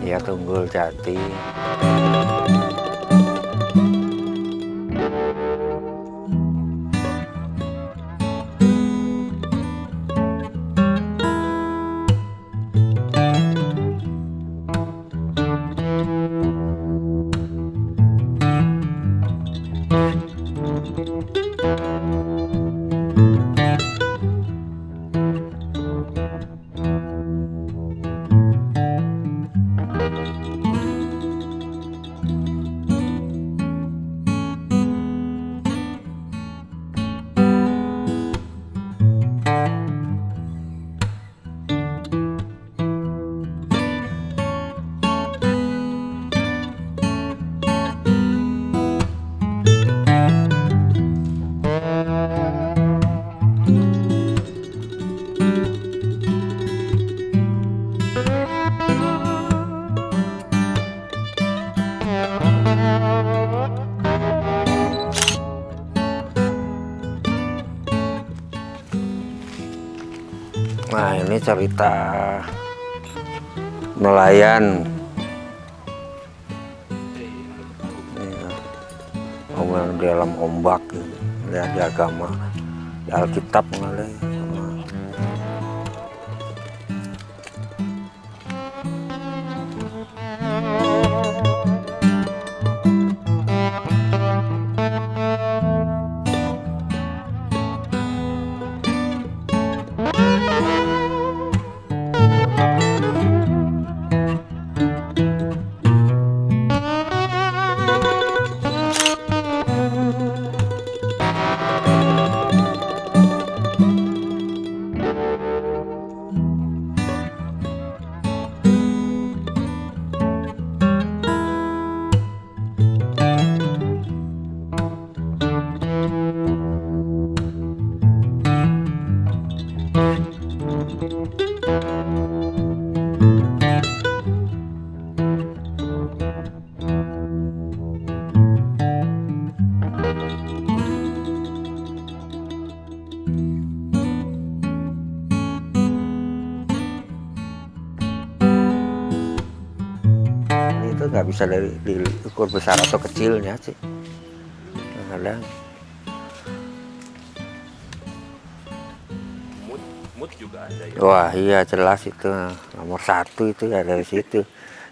Ya Tunggul Jati. Nah, ini cerita nelayan. Ya, orang di dalam ombak, lihat di agama, di Alkitab mengenai. Itu nggak bisa diukur besar atau kecilnya sih, kadang. Mood juga ada ya. Wah iya jelas itu nomor satu itu ya dari situ.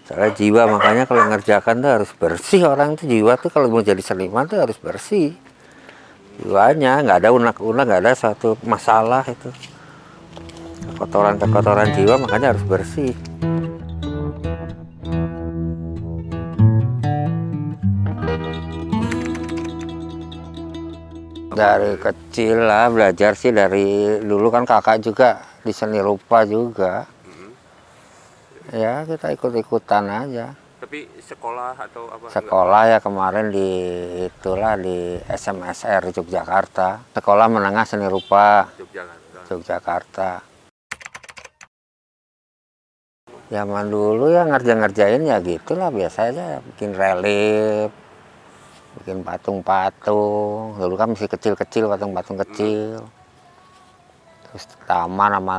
Soalnya jiwa, makanya kalau ngerjakan tuh harus bersih. Orang itu jiwa tuh kalau mau jadi seniman tuh harus bersih jiwanya, nggak ada unak-unak, nggak ada satu masalah itu, kekotoran jiwa, makanya harus bersih. Dari kecil lah belajar sih, dari dulu kan kakak juga di seni rupa juga. Ya kita ikut-ikutan aja. Tapi sekolah atau apa? Sekolah ya kemarin di itulah di SMSR Yogyakarta. Sekolah Menengah Seni Rupa Yogyakarta. Zaman dulu ya ngerjain ya gitulah biasanya, bikin relief, bikin patung-patung. Dulu kan masih kecil-kecil, patung-patung kecil. Terus taman sama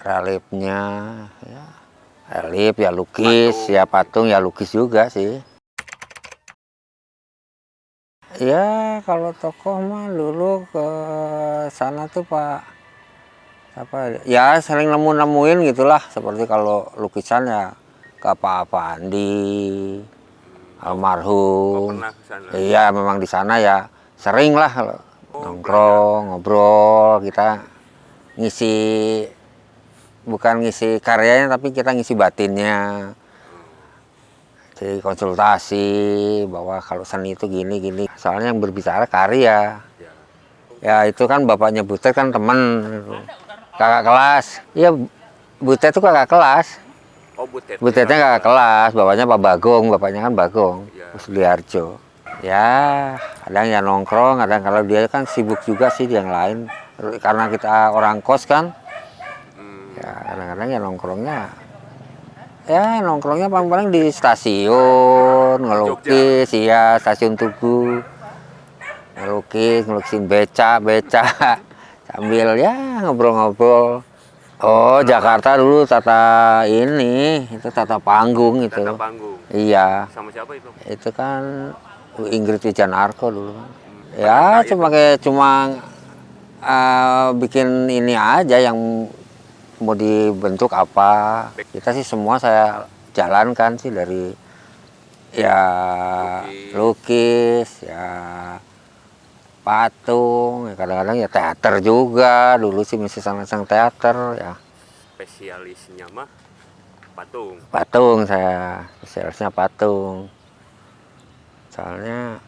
reliefnya, ya. Relief ya lukis, ya patung ya lukis juga sih. Ya kalau tokoh mah dulu ke sana tuh Pak apa ya, sering nemuin gitulah, seperti kalau lukisan ya ke Pak Andi almarhum. Iya memang di sana ya sering lah nongkrong, ngobrol, kita ngisi, bukan ngisi karyanya tapi kita ngisi batinnya. Jadi konsultasi bahwa kalau seni itu gini. Soalnya yang berbicara karya. Ya itu kan bapaknya Butet kan temen, kakak kelas. Iya Butet itu kakak kelas. Oh Butet. Butetnya kakak kelas, bapaknya Pak Bagong, bapaknya kan Bagong, Suliarjo. Ya kadang ya nongkrong, kadang kalau dia kan sibuk juga sih yang lain. Karena kita orang kos kan. Ya kadang-kadang ya nongkrongnya paling-paling di stasiun, ngelukis, iya stasiun Tugu, ngelukisin beca sambil ya ngobrol-ngobrol. Oh, Jakarta dulu tata ini, itu tata panggung itu. Tata panggung. Iya, Sama siapa itu? itu kan Ingrid Wijanarko dulu. Pada Ya, saat cuma bikin ini aja yang mau dibentuk apa. Kita sih semua saya jalankan sih dari ya lukis, ya patung, ya kadang-kadang ya teater juga. Dulu sih masih sang teater ya. spesialisnya mah patung. Patung saya, spesialisnya patung. Soalnya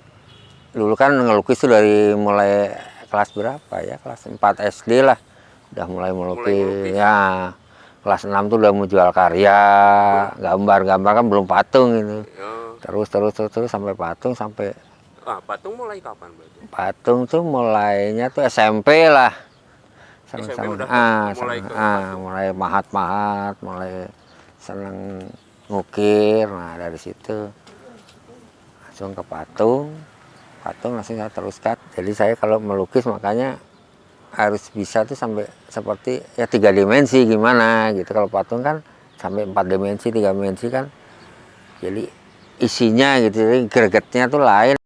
dulu kan ngelukis tuh dari mulai kelas berapa ya? Kelas 4 SD lah. Udah mulai melukis. Ya, kelas 6 tuh udah mau jual karya, gambar-gambar kan belum patung ini. Oh. Terus sampai patung sampai Patung mulai kapan berarti? patung tuh mulainya tuh SMP lah. SMP udah mulai ke mulai mahat-mahat, mulai seneng ngukir. Nah, dari situ langsung ke patung langsung saya teruskan. Jadi saya kalau melukis makanya harus bisa tuh sampai seperti ya 3 dimensi gimana gitu. Kalau patung kan sampai 4 dimensi, 3 dimensi kan. Jadi isinya gitu, jadi gregetnya tuh lain.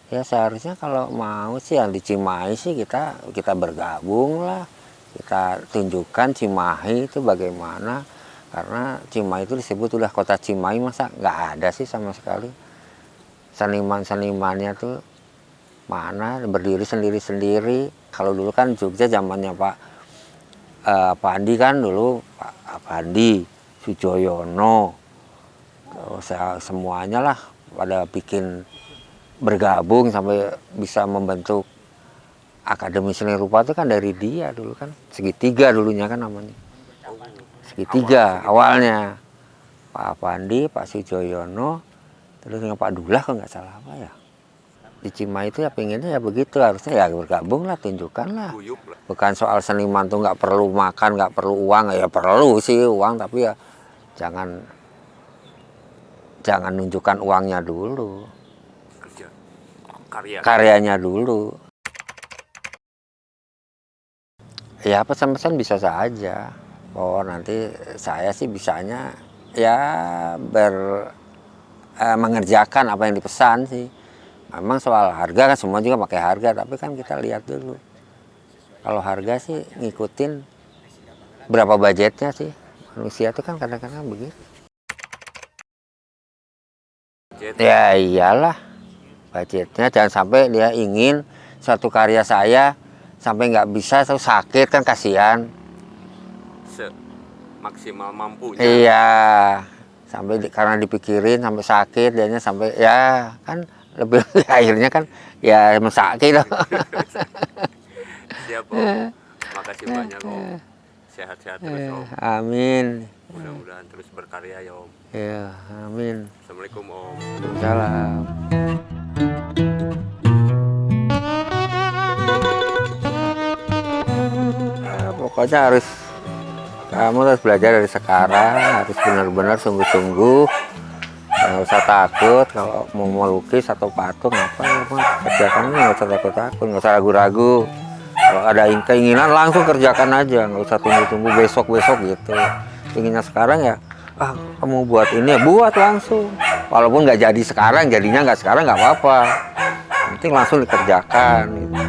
Ya seharusnya kalau mau sih yang di Cimahi sih kita bergabung lah. Kita tunjukkan Cimahi itu bagaimana. Karena Cimahi itu disebut udah kota Cimahi, masa nggak ada sih sama sekali. Seniman-senimannya tuh mana berdiri sendiri-sendiri. Kalau dulu kan Jogja zamannya Pak Andi kan dulu, Pak Andi, Sujoyono, terus semuanya lah pada bikin bergabung sampai bisa membentuk Akademi Seni Rupa itu kan dari dia dulu kan. Segitiga dulunya kan namanya. Segitiga awalnya. Pak Pandi, Pak Sujoyono, terus dengan Pak Dullah kalau nggak salah apa ya. Di Cimahi itu ya pengennya ya begitu, harusnya ya bergabung lah, tunjukkan lah. Bukan soal seniman tuh nggak perlu makan, nggak perlu uang, ya perlu sih uang, tapi ya jangan nunjukkan uangnya dulu. Karyanya dulu. Ya pesan-pesan bisa saja. Oh nanti saya sih bisanya ya mengerjakan apa yang dipesan sih. Memang soal harga kan semua juga pakai harga, tapi kan kita lihat dulu. Kalau harga sih ngikutin berapa budgetnya sih. Manusia itu kan kadang-kadang begitu. Ya iyalah. Budgetnya jangan sampai dia ingin suatu karya saya sampai nggak bisa terus sakit kan kasihan. Maksimal mampunya. Iya, sampai karena dipikirin sampai sakit dianya sampai ya kan lebih akhirnya kan ya mensakit. Siap Om. Makasih banyak Om. Sehat-sehat terus Om. Amin. Mudah-mudahan terus berkarya ya Om. Ya, amin. Assalamualaikum Om. Salam. Pokoknya kamu harus belajar dari sekarang, harus benar-benar sungguh-sungguh, nggak usah takut kalau mau melukis atau patung apa ya mah kerjakan, nggak usah takut-takut, nggak usah ragu-ragu. Kalau ada keinginan langsung kerjakan aja, nggak usah tunggu-tunggu besok-besok gitu. Inginnya sekarang ya, kamu buat ini ya buat langsung. Walaupun nggak jadi sekarang, jadinya nggak sekarang nggak apa-apa. Penting langsung dikerjakan. Gitu.